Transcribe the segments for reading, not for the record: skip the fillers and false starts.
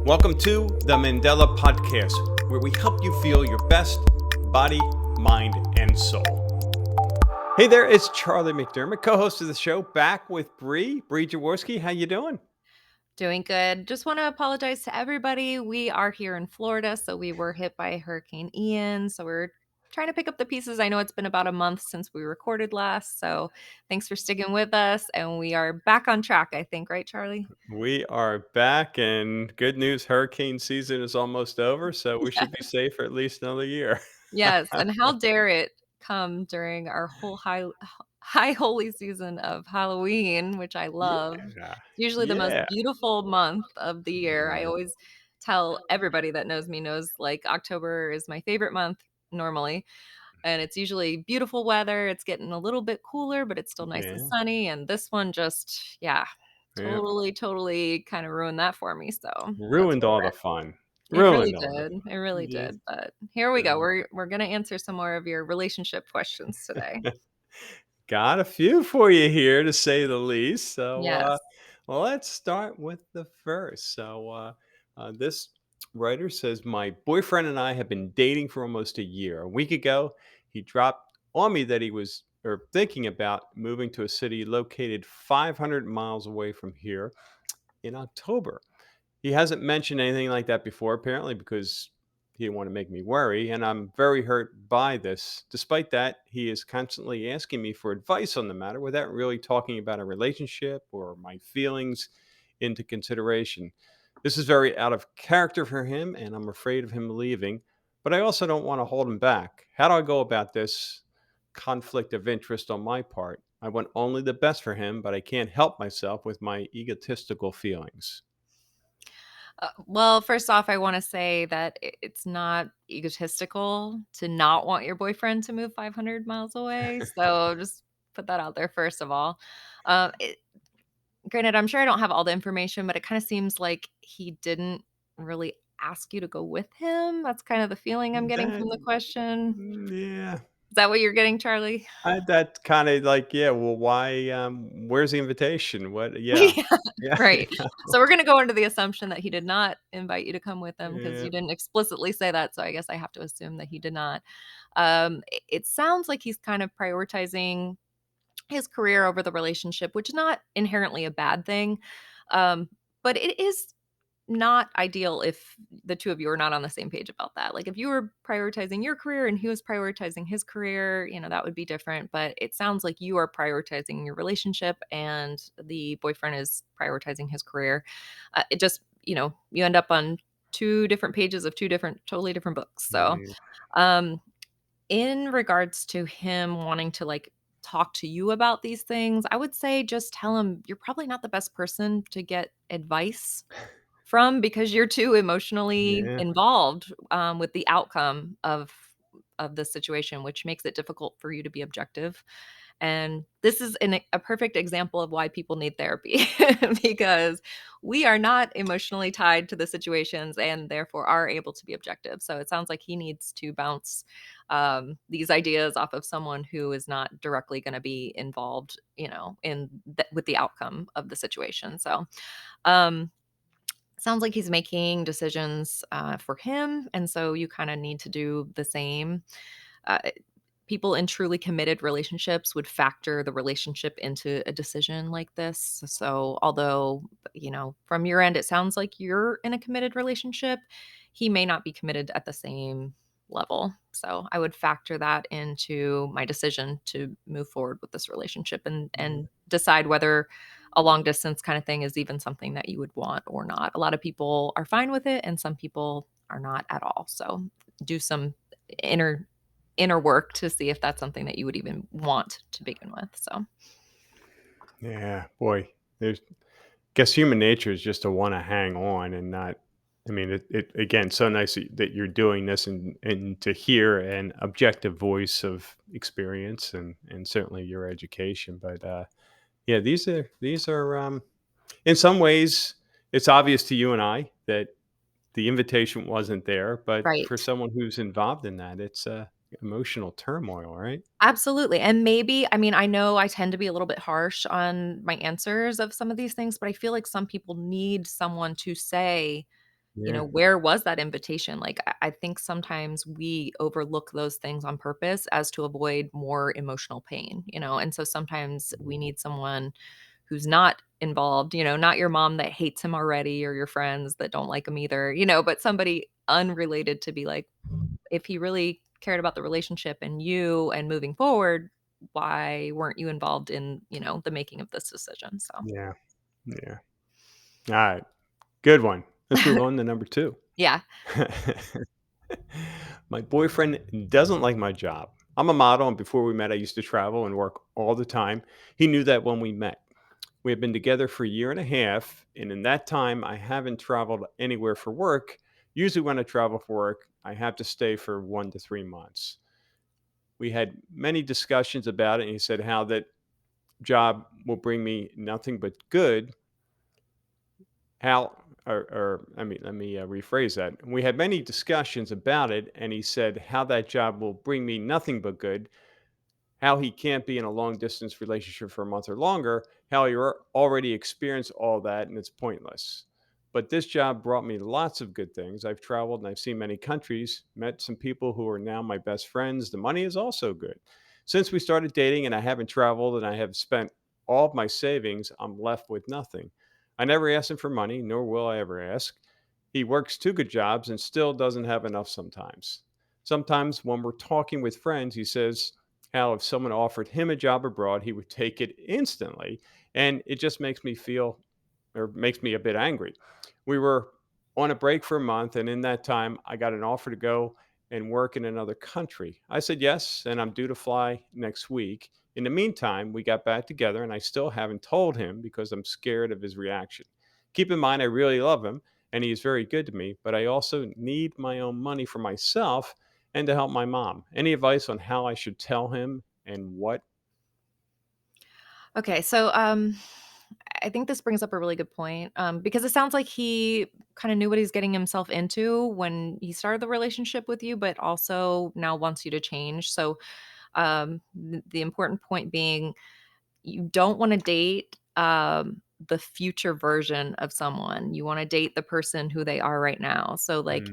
Welcome to the Mandala Podcast, where we help you feel your best body, mind, and soul. Hey there, it's Charlie McDermott, co-host of the show, back with Bree Jaworski. How you doing? Doing good. Just want to apologize to everybody. We are here in Florida, so we were hit by Hurricane Ian. So we're trying to pick up the pieces. I know it's been about a month since we recorded last. So thanks for sticking with us. And we are back on track, I think, right, Charlie? We are back, and good news, hurricane season is almost over, so we should be safe for at least another year. Yes. And how dare it come during our whole high holy season of Halloween, which I love. Yeah, It's usually the most yeah, beautiful month of the year. I yeah, always tell everybody that knows me knows like October is my favorite month normally. And it's usually beautiful weather. It's getting a little bit cooler, but it's still nice and yeah, sunny. And this one just, yeah, yeah. totally kind of ruined that for me. So that's Ruined where all we're the at. fun. It really Ruined all the did. fun. It really Yes. did. But here we go. We're gonna answer some more of your relationship questions today. Got a few for you here, to say the least. So, Yes. well, let's start with the first. This writer says, my boyfriend and I have been dating for almost a year. A week ago, he dropped on me that he was or thinking about moving to a city located 500 miles away from here in October. He hasn't mentioned anything like that before, apparently because he didn't want to make me worry, and I'm very hurt by this. Despite that, he is constantly asking me for advice on the matter without really talking about a relationship or my feelings into consideration. This is very out of character for him, and I'm afraid of him leaving, but I also don't want to hold him back. How do I go about this conflict of interest on my part? I want only the best for him, but I can't help myself with my egotistical feelings. Well, first off, I want to say that it's not egotistical to not want your boyfriend to move 500 miles away. So just put that out there first of all. Uh, it, Granted, I'm sure I don't have all the information, but it kind of seems like he didn't really ask you to go with him. That's kind of the feeling I'm getting That from the question. Yeah. Is that what you're getting, Charlie? That kinda like, yeah, well, why, where's the invitation? What yeah. Yeah, Yeah, right. So we're gonna go into the assumption that he did not invite you to come with him because yeah, you didn't explicitly say that, so I guess I have to assume that he did not. It sounds like he's kind of prioritizing his career over the relationship, which is not inherently a bad thing, um, but it is not ideal if the 2 of you are not on the same page about that. Like, if you were prioritizing your career and he was prioritizing his career, that would be different, but it sounds like you are prioritizing your relationship and the boyfriend is prioritizing his career. It just you end up on 2 different pages of 2 different totally different books. So, yeah. um, in regards to him wanting to, like, talk to you about these things, I would say just tell him you're probably not the best person to get advice from because you're too emotionally Yeah. involved, with the outcome of the situation, which makes it difficult for you to be objective. And this is a perfect example of why people need therapy because we are not emotionally tied to the situations and therefore are able to be objective. So it sounds like he needs to bounce these ideas off of someone who is not directly going to be involved, with the outcome of the situation. So, um, sounds like he's making decisions for him. And so you kind of need to do the same. Uh, People in truly committed relationships would factor the relationship into a decision like this. So, although, from your end, it sounds like you're in a committed relationship, he may not be committed at the same level. So, I would factor that into my decision to move forward with this relationship and decide whether a long distance kind of thing is even something that you would want or not. A lot of people are fine with it and some people are not at all. So, do some inner work to see if that's something that you would even want to begin with. So, Yeah, boy, there's guess human nature is just to wanna hang on and not I mean, it again, so nice that you're doing this and to hear an objective voice of experience and certainly your education, but, yeah, these are in some ways, it's obvious to you and I that the invitation wasn't there, but for right. someone who's involved in that, it's, emotional turmoil, right? Absolutely. And maybe, I mean, I know I tend to be a little bit harsh on my answers of some of these things, but I feel like some people need someone to say, Yeah. where was that invitation? Like, I think sometimes we overlook those things on purpose as to avoid more emotional pain, and so sometimes we need someone who's not involved, not your mom that hates him already or your friends that don't like him either, but somebody unrelated to be like, if he really cared about the relationship and you and moving forward, why weren't you involved in, the making of this decision? So, Yeah. Yeah. All right. Good one. Let's move on to number 2. yeah. My boyfriend doesn't like my job. I'm a model, and before we met, I used to travel and work all the time. He knew that when we met. We have been together for a year and a half, and in that time, I haven't traveled anywhere for work. Usually, when I travel for work, I have to stay for 1 to 3 months. We had many discussions about it, and he said how that job will bring me nothing but good. How, or let me rephrase that. We had many discussions about it, and he said how that job will bring me nothing but good, how he can't be in a long distance relationship for a month or longer, how he already experienced all that and it's pointless. But this job brought me lots of good things. I've traveled and I've seen many countries, met some people who are now my best friends. The money is also good. Since we started dating and I haven't traveled and I have spent all of my savings, I'm left with nothing. I never asked him for money, nor will I ever ask. He works 2 good jobs and still doesn't have enough sometimes. Sometimes when we're talking with friends, he says how if someone offered him a job abroad, he would take it instantly. And it just makes me feel, or makes me a bit angry. We were on a break for a month, and in that time, I got an offer to go and work in another country. I said yes, and I'm due to fly next week. In the meantime, we got back together, and I still haven't told him because I'm scared of his reaction. Keep in mind, I really love him, and he is very good to me, but I also need my own money for myself and to help my mom. Any advice on how I should tell him and what? Okay, so I think this brings up a really good point, because it sounds like he kind of knew what he's getting himself into when he started the relationship with you, but also now wants you to change. So, the important point being, you don't want to date the future version of someone. You want to date the person who they are right now. So, like,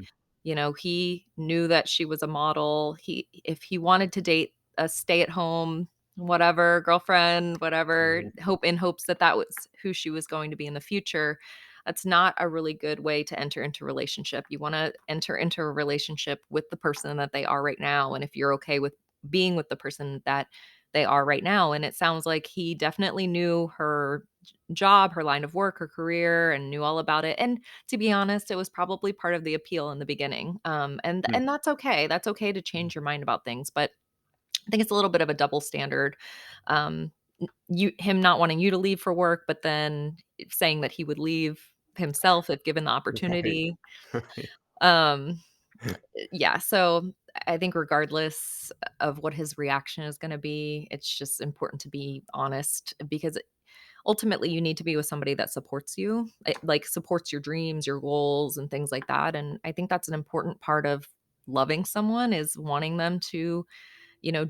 Mm, he knew that she was a model. If he wanted to date a stay-at-home whatever girlfriend, whatever, mhm, hopes that that was who she was going to be in the future, that's not a really good way to enter into a relationship. You want to enter into a relationship with the person that they are right now, and if you're okay with being with the person that they are right now. And it sounds like he definitely knew her job, her line of work, her career, and knew all about it. And to be honest, it was probably part of the appeal in the beginning. And mm, and that's okay. That's okay to mm. change your mind about things. But I think it's a little bit of a double standard. Um, you him not wanting you to leave for work, but then saying that he would leave himself if given the Right. opportunity. Um, yeah, so I think regardless of what his reaction is gonna be, it's just important to be honest because ultimately you need to be with somebody that supports you, like, supports your dreams, your goals, and things like that, and I think that's an important part of loving someone is wanting them to,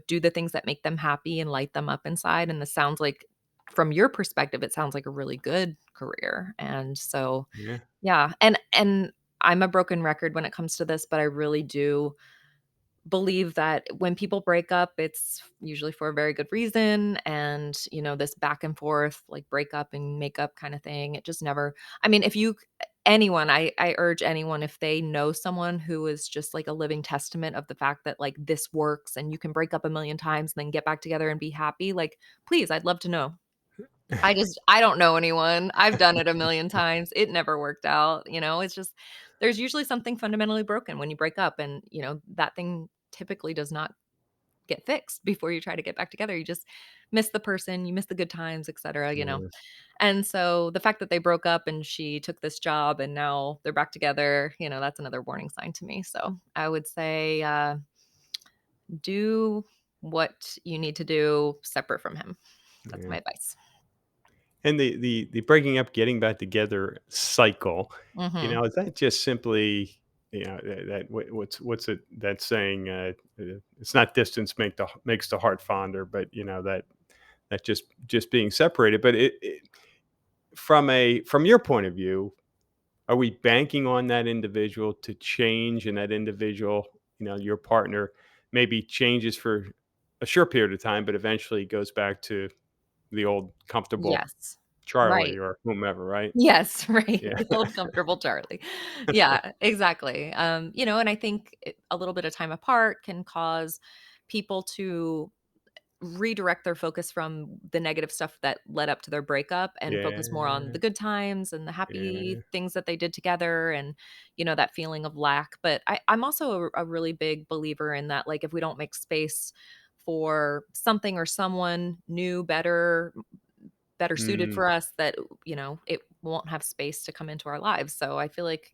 do the things that make them happy and light them up inside, and this sounds like from your perspective, it sounds like a really good career, and so Yeah. yeah, and I'm a broken record when it comes to this, but I really do believe that when people break up, it's usually for a very good reason. And, this back and forth, like breakup and makeup kind of thing, it just never, I mean, if you, anyone, I urge anyone, if they know someone who is just like a living testament of the fact that like this works and you can break up a million times and then get back together and be happy, like, please, I'd love to know. I don't know anyone. I've done it a million times. It never worked out, it's just there's usually something fundamentally broken when you break up and, that thing typically does not get fixed before you try to get back together. You just miss the person, you miss the good times, etc. Yeah. And so the fact that they broke up and she took this job and now they're back together, that's another warning sign to me. So I would say do what you need to do separate from him. That's Yeah. my advice. And the breaking up, getting back together cycle, Mhm. is that just simply, what's it that saying, it's not distance makes the heart fonder, but, that just being separated. But it from your point of view, are we banking on that individual to change, and that individual, your partner, maybe changes for a short period of time, but eventually goes back to the old comfortable Yes. Charlie Right. or whomever, right? Yes, right, Yeah. the old comfortable Charlie. Yeah, exactly, and I think a little bit of time apart can cause people to redirect their focus from the negative stuff that led up to their breakup and focus more on Yeah. the good times and the happy Yeah. things that they did together and, that feeling of lack. But I'm also a really big believer in that, like, if we don't make space for something or someone new, better suited Mm, for us, that, it won't have space to come into our lives. So I feel like,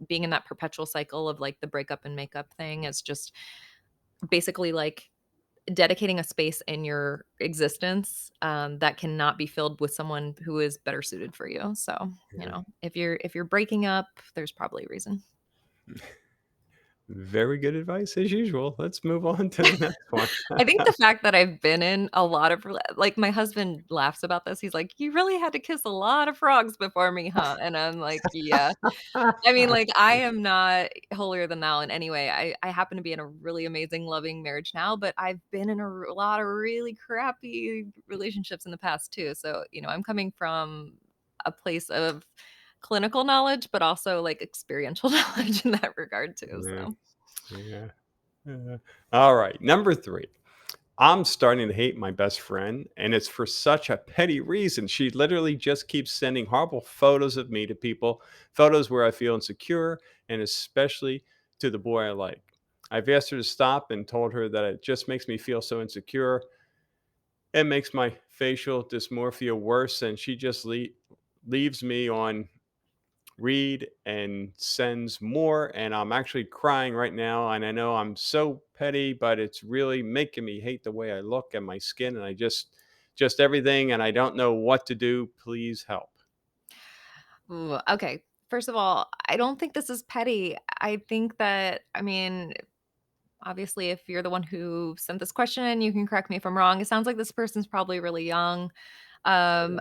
being in that perpetual cycle of like the breakup and makeup thing is just basically like dedicating a space in your existence, that cannot be filled with someone who is better suited for you. So, yeah. if you're breaking up, there's probably a reason. Very good advice as usual. Let's move on to the next one. I think the fact that I've been in a lot of like, my husband laughs about this. He's like, "You really had to kiss a lot of frogs before me, huh?" And I'm like, "Yeah." I mean, like, I am not holier than thou in any way. I happen to be in a really amazing, loving marriage now, but I've been in a lot of really crappy relationships in the past too. So, I'm coming from a place of clinical knowledge, but also, like, experiential knowledge in that regard too, Yeah. so. Yeah. Yeah. All right. Number three. I'm starting to hate my best friend, and it's for such a petty reason. She literally just keeps sending horrible photos of me to people, photos where I feel insecure, and especially to the boy I like. I've asked her to stop and told her that it just makes me feel so insecure. It makes my facial dysmorphia worse, and she just leaves me on read and sends more, and I'm actually crying right now, and I know I'm so petty, but it's really making me hate the way I look and my skin, and I just everything, and I don't know what to do. Please help. Ooh, okay. First of all, I don't think this is petty. I think that, I mean, obviously, if you're the one who sent this question, you can correct me if I'm wrong. It sounds like this person's probably really young. Um,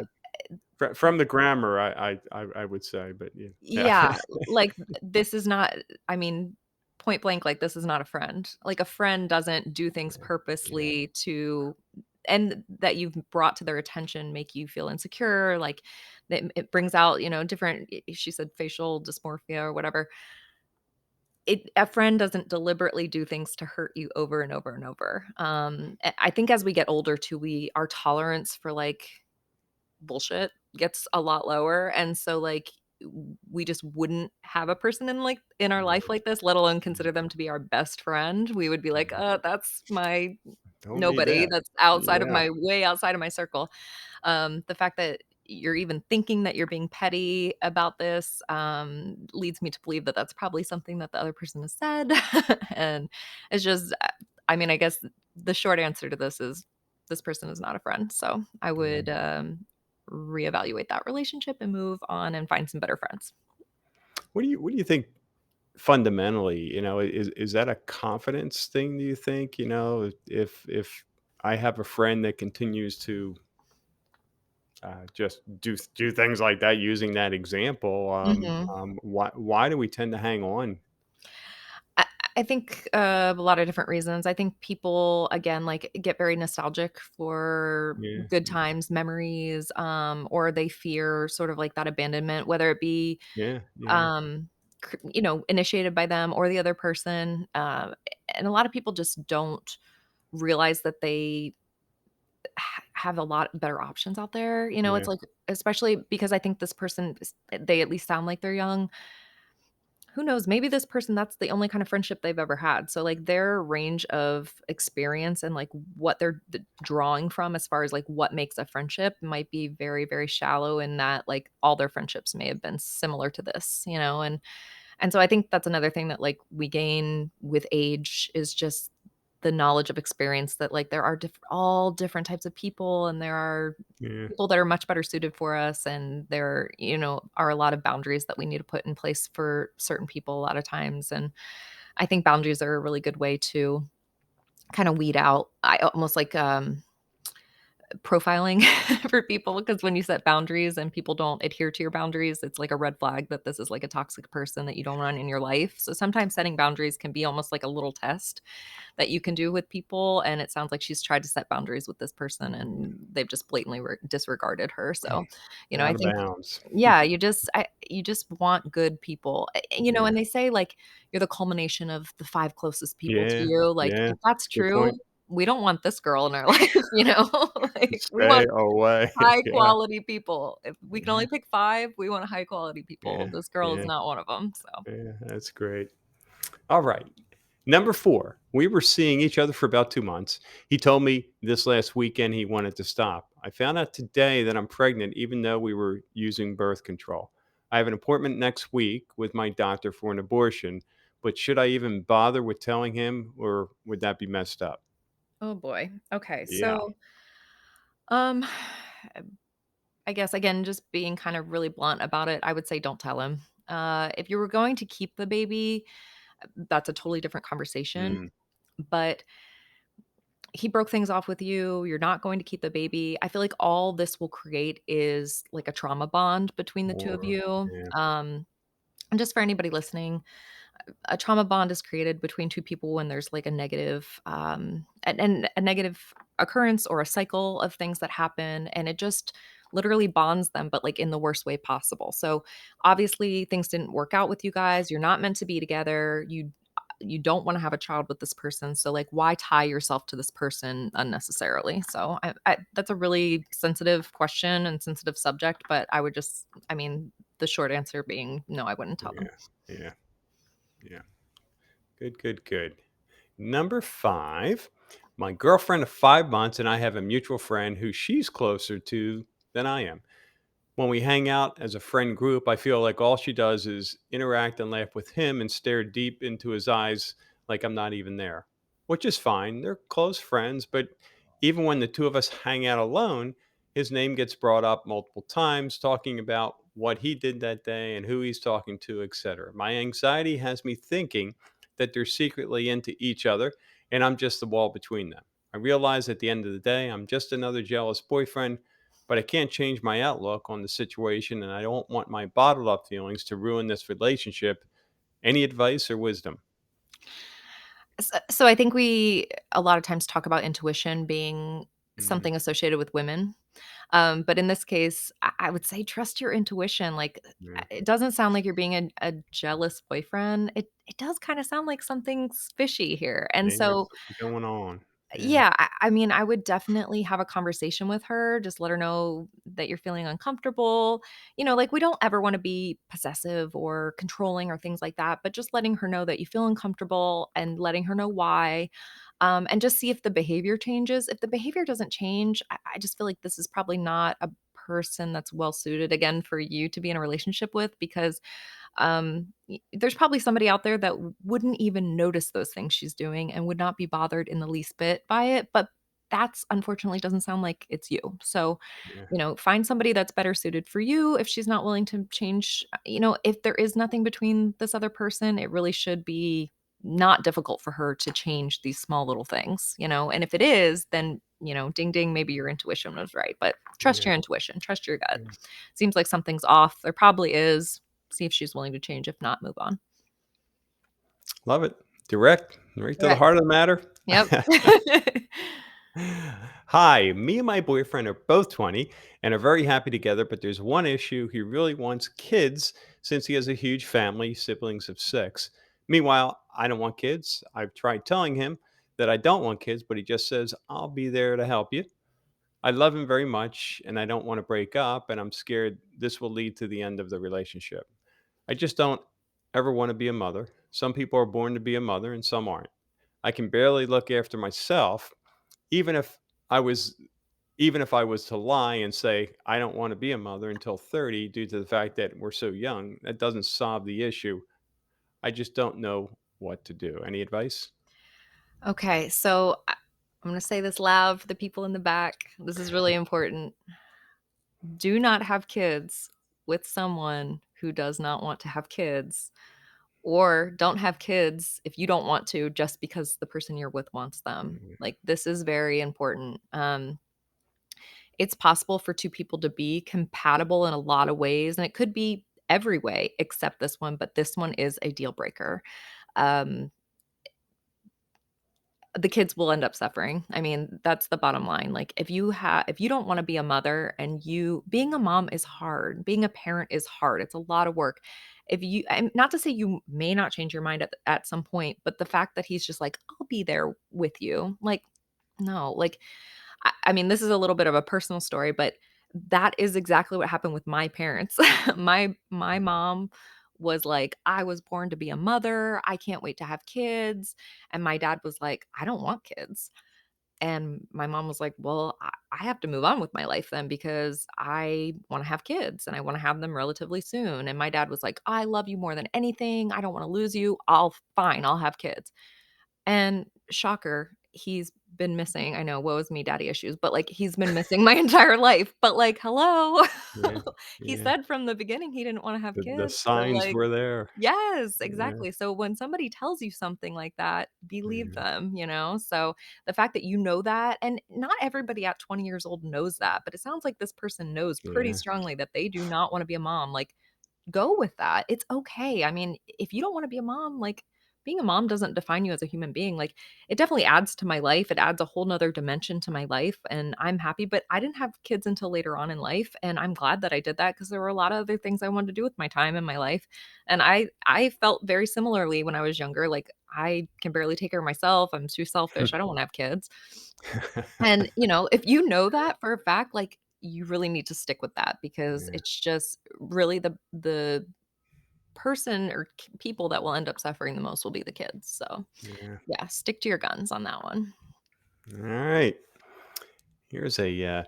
From the grammar, I would say, but yeah. yeah, Yeah. like, this is not, I mean, point blank, like, this is not a friend. Like, a friend doesn't do things Yeah. purposely to, and that you've brought to their attention, make you feel insecure, like, that it brings out, different, she said facial dysmorphia or whatever. A friend doesn't deliberately do things to hurt you over and over and over. I think as we get older too, our tolerance for, like, bullshit gets a lot lower, and so, like, we just wouldn't have a person in our life Yeah. like this, let alone consider them to be our best friend. We would be like, Yeah. that's my Don't need nobody. that. That's outside of Yeah. my way outside of my circle. The fact that you're even thinking that you're being petty about this, leads me to believe that that's probably something that the other person has said. And it's just, I mean, I guess the short answer to this is this person is not a friend. So I Yeah. would, reevaluate that relationship and move on and find some better friends. What do you think fundamentally, is that a confidence thing, do you think? If I have a friend that continues to just do things like that, using that example, Mhm. why do we tend to hang on? I I think, a lot of different reasons. I think people, again, like, get very nostalgic for Yeah, good yeah, times, memories, or they fear sort of like that abandonment, whether it be, yeah, yeah, um, initiated by them or the other person. And a lot of people just don't realize that they have a lot better options out there. yeah, It's like, especially because I think this person, they at least sound like they're young. Who knows? Maybe this person, that's the only kind of friendship they've ever had. So, like, their range of experience and, like, what they're drawing from as far as, like, what makes a friendship might be very, very shallow in that, like, all their friendships may have been similar to this. And so I think that's another thing that, like, we gain with age is just the knowledge of experience that, like, there are all different types of people, and there are yeah, people that are much better suited for us, and there are a lot of boundaries that we need to put in place for certain people a lot of times, and I think boundaries are a really good way to kinda weed out, I almost like, profiling for people, because when you set boundaries and people don't adhere to your boundaries, it's like a red flag that this is like a toxic person that you don't want in your life. So sometimes setting boundaries can be almost like a little test that you can do with people, and it sounds like she's tried to set boundaries with this person and they've just blatantly disregarded her. So, I Out of think bounds. yeah, you just want good people. Yeah. And they say, like, you're the culmination of the 5 closest people to Yeah. you. Like, Yeah. if that's Good true, point. we don't want this girl in our life, Like, we Stay want away. high Yeah. quality people. If we can only pick 5, we want high quality people. Yeah. This girl is Yeah. not one of them. So Yeah. That's great. All right. Number 4, we were seeing each other for about 2 months. He told me this last weekend he wanted to stop. I found out today that I'm pregnant even though we were using birth control. I have an appointment next week with my doctor for an abortion, but should I even bother with telling him or would that be messed up? oh boy. Okay. Yeah. Um, I guess, again, just being kind of really blunt about it, I would say don't tell him. If you were going to keep the baby, that's a totally different conversation. Mm. But he broke things off with you. You're not going to keep the baby. I feel like all this will create is like a trauma bond between the two of Or you. yeah. And just for anybody listening, a trauma bond is created between two people when there's like a negative and a negative occurrence or a cycle of things that happen, and it just literally bonds them, but like in the worst way possible. So obviously things didn't work out with you guys. You're not meant to be together. You don't want to have a child with this person, so like why tie yourself to this person unnecessarily? So that's a really sensitive question and sensitive subject, but I mean, the short answer being no, I wouldn't tell them. Yeah. Yeah. Yeah. Good, good, good. Number 5, my girlfriend of 5 months and I have a mutual friend who she's closer to than I am. When we hang out as a friend group, I feel like all she does is interact and laugh with him and stare deep into his eyes like I'm not even there, which is fine. They're close friends, but even when the two of us hang out alone, his name gets brought up multiple times, talking about what he did that day and who he's talking to, etc. My anxiety has me thinking that they're secretly into each other and I'm just the wall between them. I realize at the end of the day, I'm just another jealous boyfriend, but I can't change my outlook on the situation, and I don't want my bottled up feelings to ruin this relationship. Any advice or wisdom? So I think we a lot of times talk about intuition being Mm, something associated with women. But in this case, I would say trust your intuition. Like, yeah. it doesn't sound like you're being a jealous boyfriend. It does kind of sound like something's fishy here. And Maybe there's so something going on. Yeah. yeah, I mean, I would definitely have a conversation with her. Just let her know that you're feeling uncomfortable. Like, we don't ever want to be possessive or controlling or things like that, but just letting her know that you feel uncomfortable and letting her know why. And just see if the behavior changes. If the behavior doesn't change, I just feel like this is probably not a person that's well suited again for you to be in a relationship with, because there's probably somebody out there that wouldn't even notice those things she's doing and would not be bothered in the least bit by it. But that's unfortunately doesn't sound like it's you. So, Yeah. find somebody that's better suited for you. If she's not willing to change, if there is nothing between this other person, it really should be not difficult for her to change these small little things. And if it is, then, ding ding, maybe your intuition was right. But trust Yeah. your intuition, trust your gut. Yeah. Seems like something's off. There probably is. See if she's willing to change. If not, move on. Love it. Direct, right to the Correct. heart of the matter. Yep. Hi, me and my boyfriend are both 20 and are very happy together, but there's one issue. He really wants kids since he has a huge family, siblings of 6. Meanwhile, I don't want kids. I've tried telling him that I don't want kids, but he just says, I'll be there to help you. I love him very much and I don't want to break up, and I'm scared this will lead to the end of the relationship. I just don't ever want to be a mother. Some people are born to be a mother and some aren't. I can barely look after myself, even if I was to lie and say I don't want to be a mother until 30 due to the fact that we're so young, that doesn't solve the issue. I just don't know what to do. Any advice? Okay, so I'm going to say this loud for the people in the back. This is really important. Do not have kids with someone who does not want to have kids, or don't have kids if you don't want to just because the person you're with wants them. Yeah. Like, this is very important. it's possible for 2 people to be compatible in a lot of ways, and it could be every way except this one, but this one is a deal breaker. Um, the kids will end up suffering. I mean, that's the bottom line. Like, if you don't wanna be a mother and you being a mom is hard, being a parent is hard, it's a lot of work. If you and not to say you may not change your mind at some point, but the fact that he's just like, "I'll be there with you," like, no, like, I mean, this is a little bit of a personal story, but that is exactly what happened with my parents. My mom was like, "I was born to be a mother. I can't wait to have kids." And my dad was like, "I don't want kids." And my mom was like, "Well, I have to move on with my life then because I wanna have kids and I wanna have them relatively soon." And my dad was like, "I love you more than anything. I don't wanna lose you. I'll have kids." And shocker, he's been missing. I know, woe is me, daddy issues, but, like, he's been missing my entire life, but, like, hello? Yeah, He yeah. said from the beginning he didn't wanna have The kids, so, signs like were there. yes, Yeah, exactly. So when somebody tells you something like that, believe yeah, them, you know? So the fact that you know that and not everybody at 20 years old knows that, but it sounds like this person knows pretty yeah, strongly that they do not wanna be a mom, like, go with that. It's okay. I mean, if you don't wanna be a mom, like, being a mom doesn't define you as a human being. Like, it definitely adds to my life. It adds a whole 'nother dimension to my life, and I'm happy, but I didn't have kids until later on in life, and I'm glad that I did that because there were a lot of other things I wanted to do with my time and my life, and I felt very similarly when I was younger, like, I can barely take care of myself. I'm too selfish. I don't wanna have kids. And, if you know that for a fact, like, you really need to stick with that because yeah, it's just really the person or people that will end up suffering the most will be the kids. So, yeah. yeah, stick to your guns on that one. All right. Here's a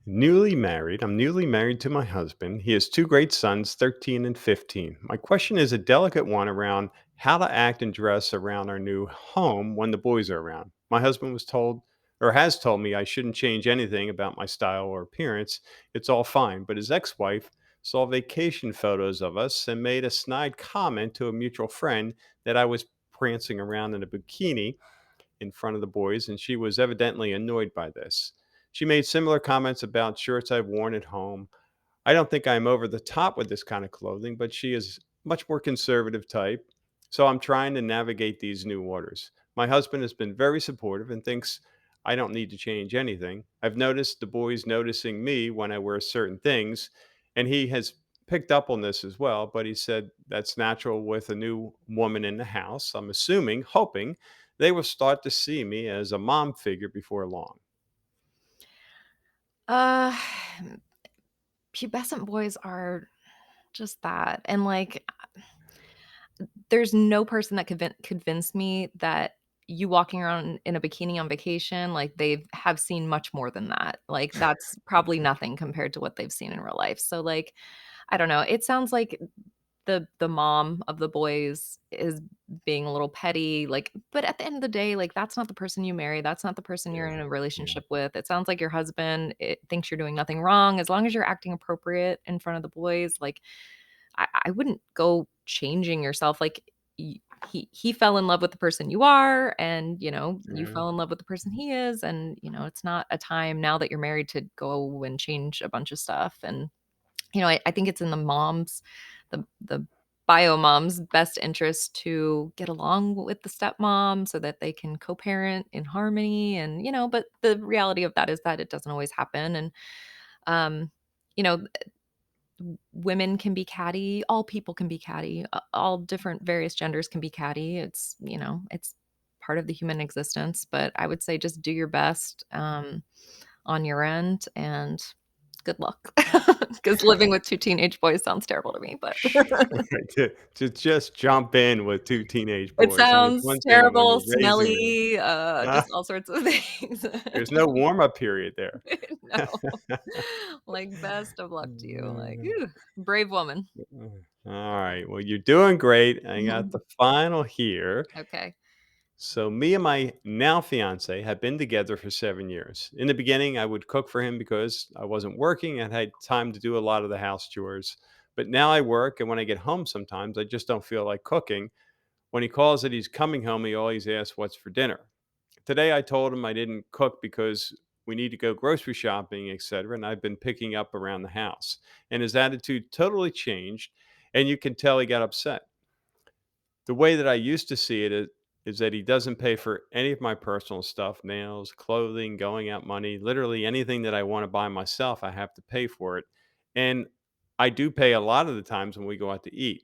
newly married. I'm newly married to my husband. He has two great sons, 13 and 15. My question is a delicate one around how to act and dress around our new home when the boys are around. My husband was told or has told me I shouldn't change anything about my style or appearance. It's all fine. But his ex wife saw vacation photos of us and made a snide comment to a mutual friend that I was prancing around in a bikini in front of the boys, and she was evidently annoyed by this. She made similar comments about shirts I've worn at home. I don't think I'm over the top with this kind of clothing, but she is much more conservative type. So I'm trying to navigate these new waters. My husband has been very supportive and thinks I don't need to change anything. I've noticed the boys noticing me when I wear certain things, and he has picked up on this as well, but he said that's natural with a new woman in the house. I'm assuming, hoping they will start to see me as a mom figure before long. Uh, pubescent boys are just that, and, like, there's no person that convinced me that you walking around in a bikini on vacation, like, have seen much more than that. Like, that's probably nothing compared to what they've seen in real life. So, like, I don't know. It sounds like the mom of the boys is being a little petty, like, but at the end of the day, like, that's not the person you marry, that's not the person you're in Yeah, a yeah, relationship with. It sounds like your husband, thinks you're doing nothing wrong as long as you're acting appropriate in front of the boys, like, I wouldn't go changing yourself, like, y he fell in love with the person you are, and, you yeah. fell in love with the person he is, and, it's not a time now that you're married to go and change a bunch of stuff, and I think it's in the bio mom's best interest to get along with the stepmom so that they can co-parent in harmony and, but the reality of that is that it doesn't always happen and, um, you know, women can be catty, all people can be catty, all different various genders can be catty. It's part of the human existence, but I would say just do your best, on your end and good luck. Because living with 2 teenage boys sounds terrible to me, but To just jump in with 2 teenage it boys. I mean, it's sounds one thing when terrible, you're raising them. smelly, Ah, just all sorts of things. there's no warm-up period there. No. Like, best of luck to you, like, Mm, brave woman. alright, well, you're doing great. I got the final here. Okay. So me and my now fiance have been together for 7 years. In the beginning, I would cook for him because I wasn't working and had time to do a lot of the house chores. But now I work, and when I get home sometimes, I just don't feel like cooking. When he calls that he's coming home, he always asks what's for dinner. Today I told him I didn't cook because we need to go grocery shopping, etc. And I've been picking up around the house. And his attitude totally changed. And you can tell he got upset. The way that I used to see it is that he doesn't pay for any of my personal stuff, nails, clothing, going out money, literally anything that I want to buy myself, I have to pay for it. And I do pay a lot of the times when we go out to eat.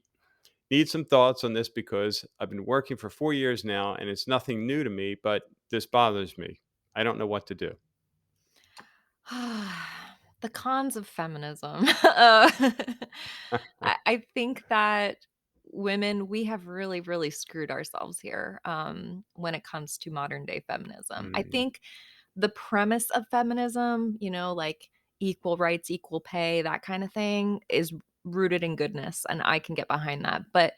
Need some thoughts on this because I've been working for 4 years now and it's nothing new to me, but this bothers me. I don't know what to do. The cons of feminism. I think that women, we have really, really screwed ourselves here when it comes to modern day feminism. I Mm, think the premise of feminism, like equal rights, equal pay, that kind of thing, is rooted in goodness. And I can get behind that. But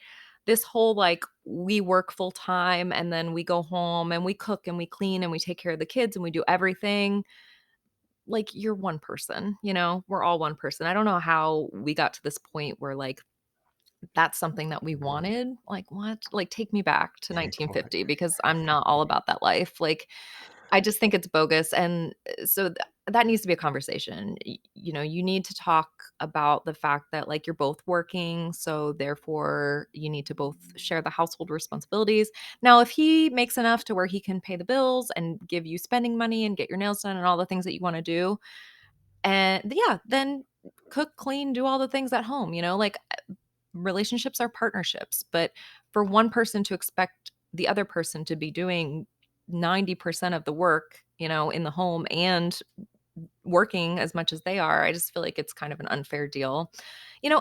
this whole like we work full time and then we go home and we cook and we clean and we take care of the kids and we do everything like you're one person, we're all one person. I don't know how we got to this point where like that's something that we yeah. wanted. Like what? Like take me back to Right. 1950 because I'm not all about that life. Like I just think it's bogus and so that needs to be a conversation. You need to talk about the fact that like you're both working, so therefore you need to both share the household responsibilities. Now, if he makes enough to where he can pay the bills and give you spending money and get your nails done and all the things that you want to do, and yeah, then cook, clean, do all the things at home, like relationships are partnerships, but for one person to expect the other person to be doing 90% of the work, in the home and working as much as they are, I just feel like it's kind of an unfair deal.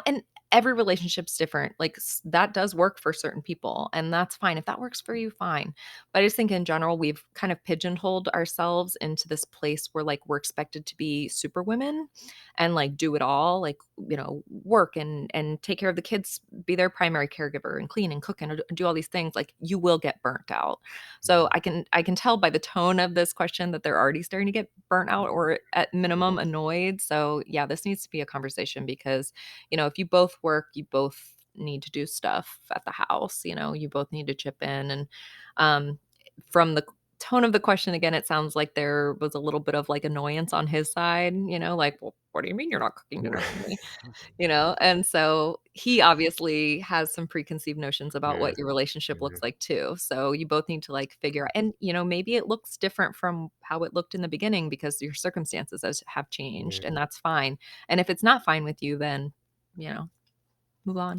And every relationship's different. Like that does work for certain people, and that's fine. If that works for you, fine. But I just think in general, we've kind of pigeonholed ourselves into this place where like we're expected to be super women and like do it all, like, work and take care of the kids, be their primary caregiver and clean and cook and do all these things. Like you will get burnt out. So Mm, I can tell by the tone of this question that they're already starting to get burnt out or at minimum annoyed. So yeah, this needs to be a conversation because, if you both work, you both need to do stuff at the house, you both need to chip in. And um from the tone of the question again, it sounds like there was a little bit of like annoyance on his side, like, well, what do you mean you're not cooking dinner with me? And so he obviously has some preconceived notions about yeah. what your relationship Yeah. looks like too. So you both need to like figure out, and maybe it looks different from how it looked in the beginning because your circumstances have changed, and Yeah. that's fine. And if it's not fine with you, then, you know, move on.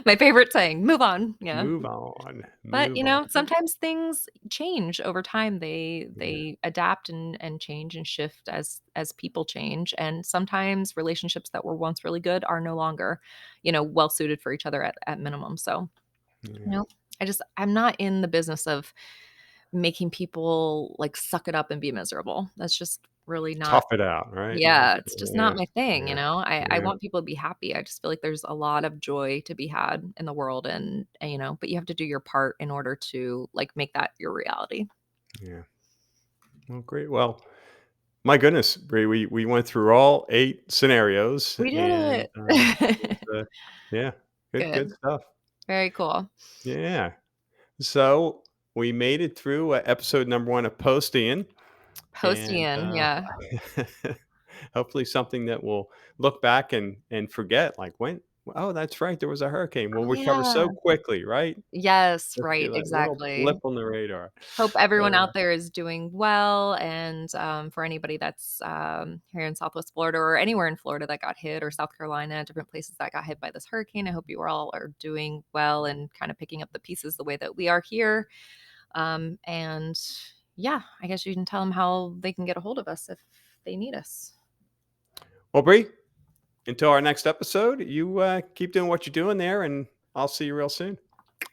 My favorite saying, move on. Yeah. Move on. But, Move on. sometimes things change over time. They Yeah. they adapt and change and shift as people change, and sometimes relationships that were once really good are no longer, well suited for each other at minimum. So, you Yeah. know, I'm not in the business of making people like suck it up and be miserable. That's just really not. Tough it out, right? Yeah, it's just not Yeah. my thing, Yeah. I Yeah. want people to be happy. I just feel like there's a lot of joy to be had in the world and, but you have to do your part in order to, like, make that your reality. Yeah. Well, great. Well, my goodness, Bree, we went through all 8 scenarios We and, did it. yeah, good Good. stuff. Very cool. Yeah. So, we made it through, episode number 1 of Posting, and, Postian, yeah. hopefully something that we'll look back and forget, like, "When oh, that's right, there was a hurricane." We'll Oh, recover yeah. so quickly, right? Yes, Just be right, like little blip exactly. on the radar. Hope everyone Uh, out there is doing well, and, for anybody that's, here in Southwest Florida or anywhere in Florida that got hit or South Carolina, different places that got hit by this hurricane, I hope you all are doing well and kinda picking up the pieces the way that we are here, and yeah, I guess you can tell them how they can get a hold of us if they need us. well, Bree, until our next episode, you, keep doing what you're doing there, and I'll see you real soon.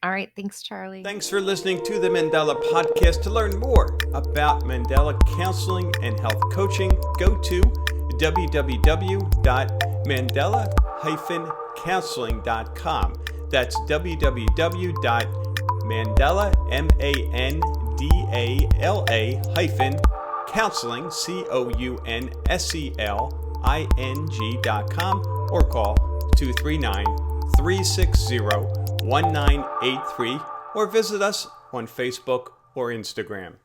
Alright, thanks, Charlie. Thanks for listening to the Mandala Podcast. To learn more about Mandala counseling and health coaching, go to www.mandala-counseling.com. That's www.mandala, counseling, counseling.com, or call 239-360-1983, or visit us on Facebook or Instagram.